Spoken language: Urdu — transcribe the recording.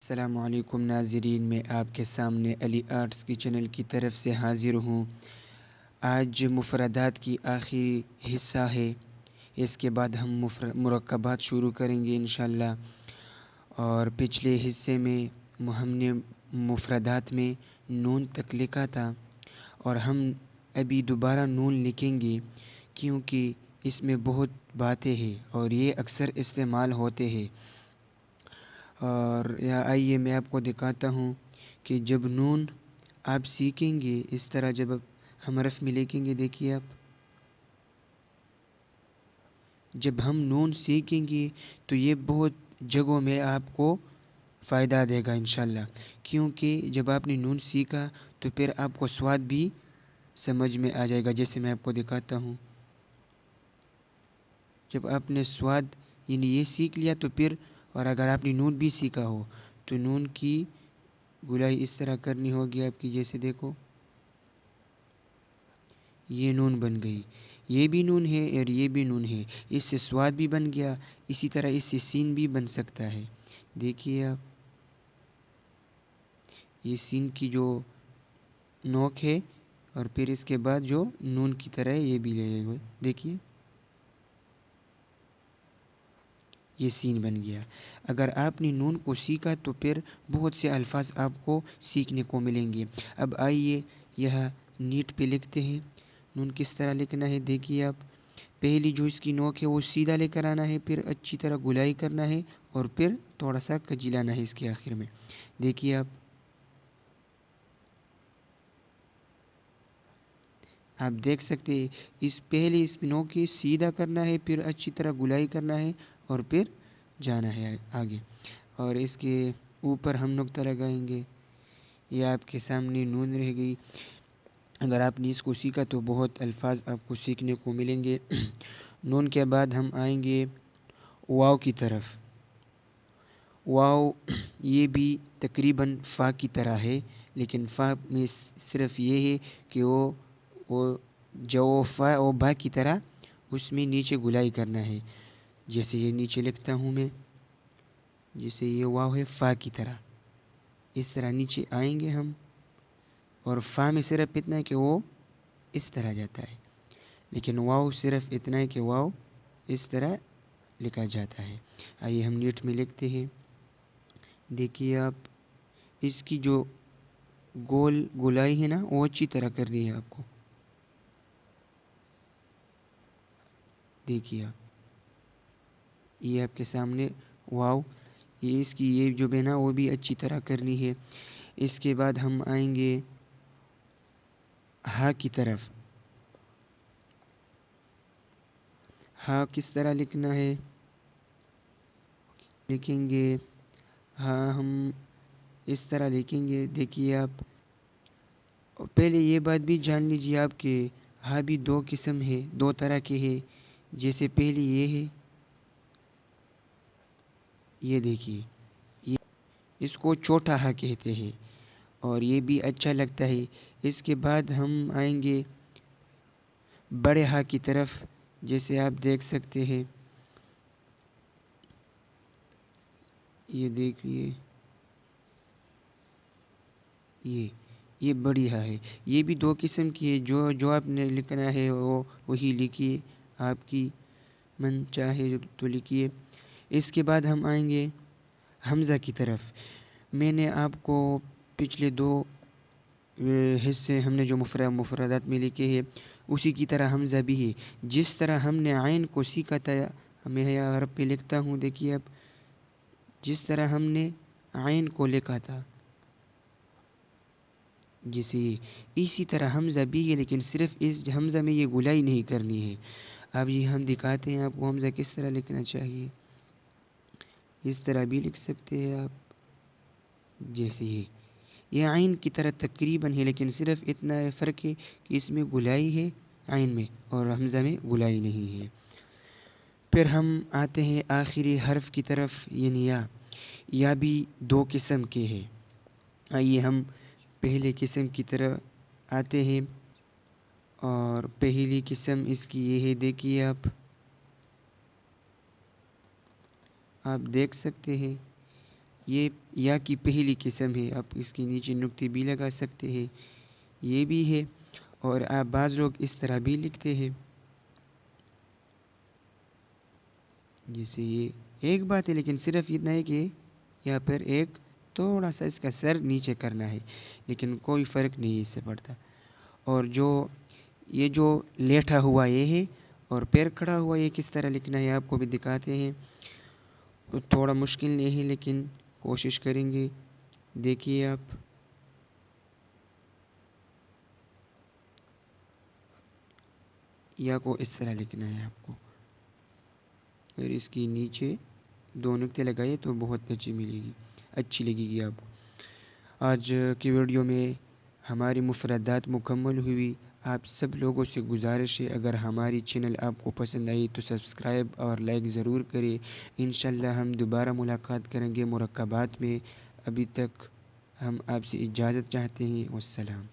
السلام علیکم ناظرین، میں آپ کے سامنے علی آرٹس کی چینل کی طرف سے حاضر ہوں۔ آج مفردات کی آخری حصہ ہے، اس کے بعد ہم مرکبات شروع کریں گے انشاءاللہ۔ اور پچھلے حصے میں ہم نے مفردات میں نون تک لکھا تھا، اور ہم ابھی دوبارہ نون لکھیں گے کیونکہ اس میں بہت باتیں ہیں اور یہ اکثر استعمال ہوتے ہیں۔ اور آئیے میں آپ کو دکھاتا ہوں کہ جب نون آپ سیکھیں گے اس طرح جب ہم حرف میں لکھیں گے، دیکھیے آپ جب ہم نون سیکھیں گے تو یہ بہت جگہوں میں آپ کو فائدہ دے گا انشاءاللہ، کیونکہ جب آپ نے نون سیکھا تو پھر آپ کو سواد بھی سمجھ میں آ جائے گا۔ جیسے میں آپ کو دکھاتا ہوں، جب آپ نے سواد یعنی یہ سیکھ لیا تو پھر، اور اگر آپ نے نون بھی سیکھا ہو تو نون کی گلائی اس طرح کرنی ہوگی آپ کی۔ جیسے دیکھو یہ نون بن گئی، یہ بھی نون ہے اور یہ بھی نون ہے، اس سے سواد بھی بن گیا۔ اسی طرح اس سے سین بھی بن سکتا ہے۔ دیکھیے آپ، یہ سین کی جو نوک ہے اور پھر اس کے بعد جو نون کی طرح یہ بھی لے گئے، دیکھیے یہ سین بن گیا۔ اگر آپ نے نون کو سیکھا تو پھر بہت سے الفاظ آپ کو سیکھنے کو ملیں گے۔ اب آئیے یہ نیٹ پہ لکھتے ہیں۔ نون کس طرح لکھنا ہے، دیکھیے آپ، پہلی جو اس کی نوک ہے وہ سیدھا لے کر آنا ہے، پھر اچھی طرح گلائی کرنا ہے اور پھر تھوڑا سا کجلانا ہے اس کے آخر میں۔ دیکھیے آپ دیکھ سکتے ہیں، اس نوک کی سیدھا کرنا ہے، پھر اچھی طرح گلائی کرنا ہے اور پھر جانا ہے آگے، اور اس کے اوپر ہم نقطہ لگائیں گے۔ یہ آپ کے سامنے نون رہ گئی۔ اگر آپ نے اس کو سیکھا تو بہت الفاظ آپ کو سیکھنے کو ملیں گے۔ نون کے بعد ہم آئیں گے واو کی طرف۔ واو یہ بھی تقریباً فا کی طرح ہے، لیکن فا میں صرف یہ ہے کہ وہ جو فا و با کی طرح اس میں نیچے گلائی کرنا ہے۔ جیسے یہ نیچے لکھتا ہوں میں، جیسے یہ واو ہے فا کی طرح، اس طرح نیچے آئیں گے ہم، اور فا میں صرف اتنا ہے کہ وہ اس طرح جاتا ہے، لیکن واو صرف اتنا ہے کہ واو اس طرح لکھا جاتا ہے۔ آئیے ہم نیٹ میں لکھتے ہیں۔ دیکھیے آپ، اس کی جو گلائی ہے نا وہ اچھی طرح کر رہی ہے آپ کو۔ دیکھیے آپ، یہ آپ کے سامنے واو، یہ اس کی یہ جو بنا وہ بھی اچھی طرح کرنی ہے۔ اس کے بعد ہم آئیں گے ہا کی طرف۔ ہا کس طرح لکھنا ہے، لکھیں گے ہاں ہم اس طرح لکھیں گے۔ دیکھیے آپ، پہلے یہ بات بھی جان لیجیے آپ کہ ہا بھی دو قسم ہے، دو طرح کے ہے۔ جیسے پہلی یہ ہے، یہ دیکھیے، یہ اس کو چھوٹا ہا کہتے ہیں اور یہ بھی اچھا لگتا ہے۔ اس کے بعد ہم آئیں گے بڑے ہا کی طرف۔ جیسے آپ دیکھ سکتے ہیں، یہ دیکھیے، یہ بڑی ہا ہے۔ یہ بھی دو قسم کی ہے، جو آپ نے لکھنا ہے وہ وہی لکھیے، آپ کی من چاہے تو لکھیے۔ اس کے بعد ہم آئیں گے حمزہ کی طرف۔ میں نے آپ کو پچھلے دو حصے ہم نے جو مفردات میں لکھے ہیں اسی کی طرح حمزہ بھی ہے۔ جس طرح ہم نے عین کو سیکھا تھا، میں یہاں حرف پہ لکھتا ہوں، دیکھیے اب جس طرح ہم نے عین کو لکھا تھا جیسے اسی طرح حمزہ بھی ہے، لیکن صرف اس حمزہ میں یہ گلائی نہیں کرنی ہے۔ اب یہ ہم دکھاتے ہیں آپ کو حمزہ کس طرح لکھنا چاہیے۔ اس طرح بھی لکھ سکتے ہیں آپ، جیسے یہ عین کی طرح تقریباً ہے، لیکن صرف اتنا فرق ہے کہ اس میں گلائی ہے عین میں اور حمزہ میں گلائی نہیں ہے۔ پھر ہم آتے ہیں آخری حرف کی طرف، یعنی یا بھی دو قسم کے ہیں۔ آئیے ہم پہلے قسم کی طرف آتے ہیں، اور پہلی قسم اس کی یہ ہے، دیکھیے آپ دیکھ سکتے ہیں یہ یا کی پہلی قسم ہے، آپ اس کے نیچے نقطے بھی لگا سکتے ہیں، یہ بھی ہے، اور آپ بعض لوگ اس طرح بھی لکھتے ہیں، جیسے یہ ایک بات ہے، لیکن صرف اتنا ہے کہ یہاں پر ایک تھوڑا سا اس کا سر نیچے کرنا ہے، لیکن کوئی فرق نہیں اس سے پڑتا۔ اور یہ جو لیٹا ہوا یہ ہے اور پیر کھڑا ہوا یہ کس طرح لکھنا ہے آپ کو بھی دکھاتے ہیں، تو تھوڑا مشکل نہیں ہے لیکن کوشش کریں گے۔ دیکھیے آپ، یا کو اس طرح لکھنا ہے آپ کو، اور اس کی نیچے دو نقطے لگائیے تو بہت اچھی لگے گی آپ کو۔ آج کی ویڈیو میں ہماری مفردات مکمل ہوئی۔ آپ سب لوگوں سے گزارش ہے، اگر ہماری چینل آپ کو پسند آئی تو سبسکرائب اور لائک ضرور کریں۔ انشاءاللہ ہم دوبارہ ملاقات کریں گے مرکبات میں۔ ابھی تک ہم آپ سے اجازت چاہتے ہیں۔ والسلام۔